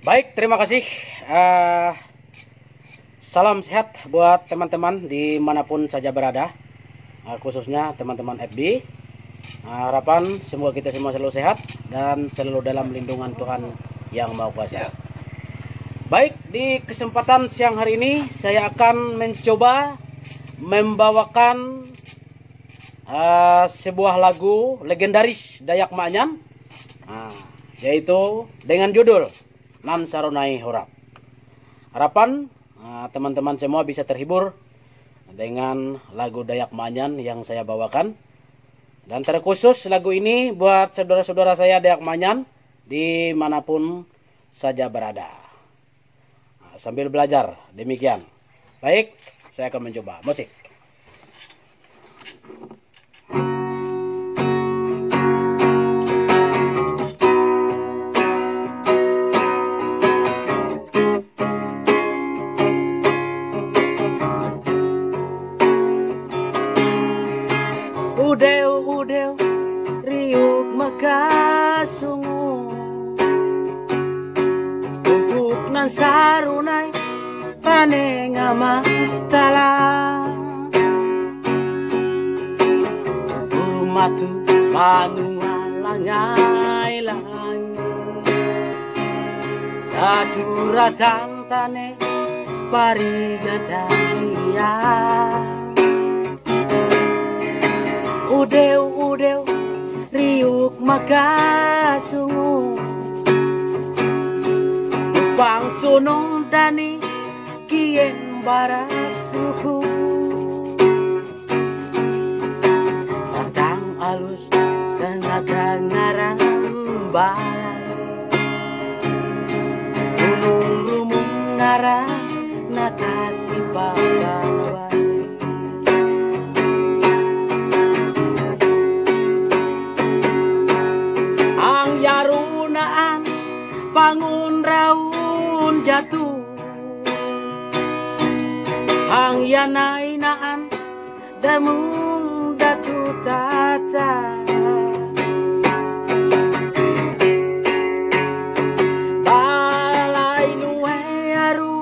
Baik, terima kasih. Salam sehat buat teman-teman dimanapun saja berada, khususnya teman-teman FB. Harapan semoga kita semua selalu sehat dan selalu dalam lindungan Tuhan Yang Maha Kuasa. Baik, di kesempatan siang hari ini saya akan mencoba membawakan sebuah lagu legendaris Dayak Ma'anyan, yaitu dengan judul Nan Sarunai Horap. Harapan teman-teman semua bisa terhibur dengan lagu Dayak Ma'anyan yang saya bawakan. Dan terkhusus lagu ini buat saudara-saudara saya Dayak Ma'anyan dimanapun saja berada. Sambil belajar, demikian. Baik, saya akan mencoba musik. Udeu riuk makasungu untuk nan sarunai panenga matala umatu manualangai langi sasuratan tane parigadania. Udeu riuk makasungu pang sunong dani kien barasuku tantang alus sengaga ngarang balai gunung lumung ngarang nakati pagawai. Yarunaan bangun raun jatuh ang yanay naan damung datu tata balay nuwe aru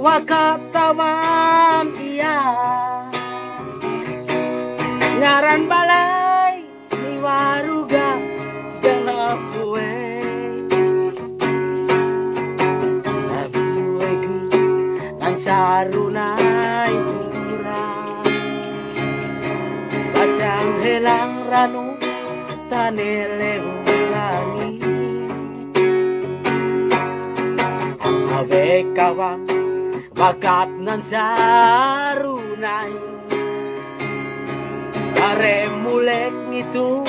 wakatawan iya ngaran balay ni waruga suwe abueku nan sarunai urang bacang helang ranu tanele ulangi awe kawan bakat nan sarunai are mulek itu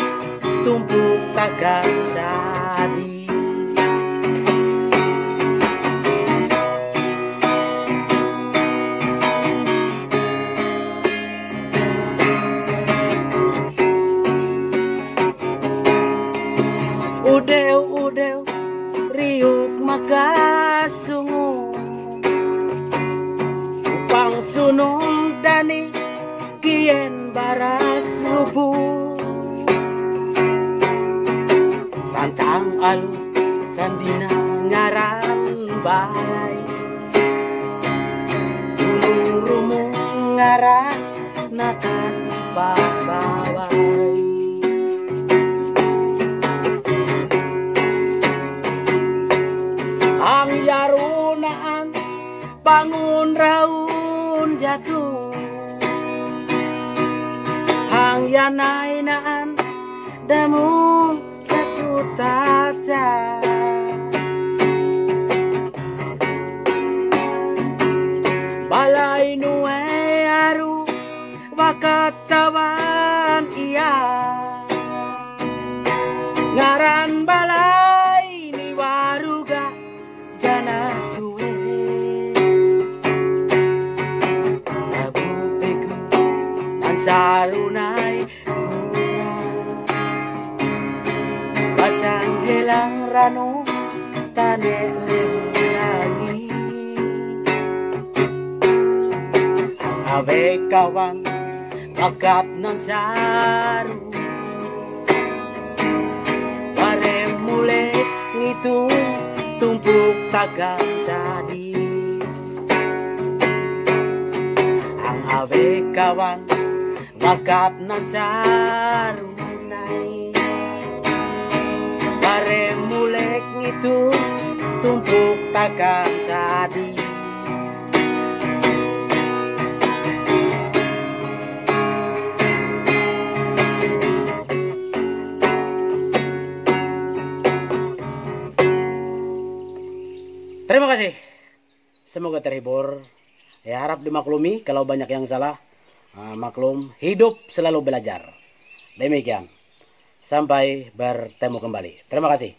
tumpuk takkan jadi. Udeu riuk makasungu upang sunung dani kien baras rubuh tantang alus sandina ngaran balai gunung rumung ngaran nakan babawai. Ang yarunaan bangun raun jatuh ang yanay naan damun tata balay nuwe aru wakatawan iya ngaran balay ni waruga jana suwe abubeku nan sarunai bacang helang ranu tane lewangi awe kawan bakat nan saru bare mulai ngitung tumpuk takkan jadi. Ang awe kawan bakat nan sarunay, bare mulek ngitu tumpuk takkan jadi. Terima kasih. Semoga terhibur. Ya, harap dimaklumi kalau banyak yang salah. Maklum, hidup selalu belajar. Demikian. Sampai bertemu kembali. Terima kasih.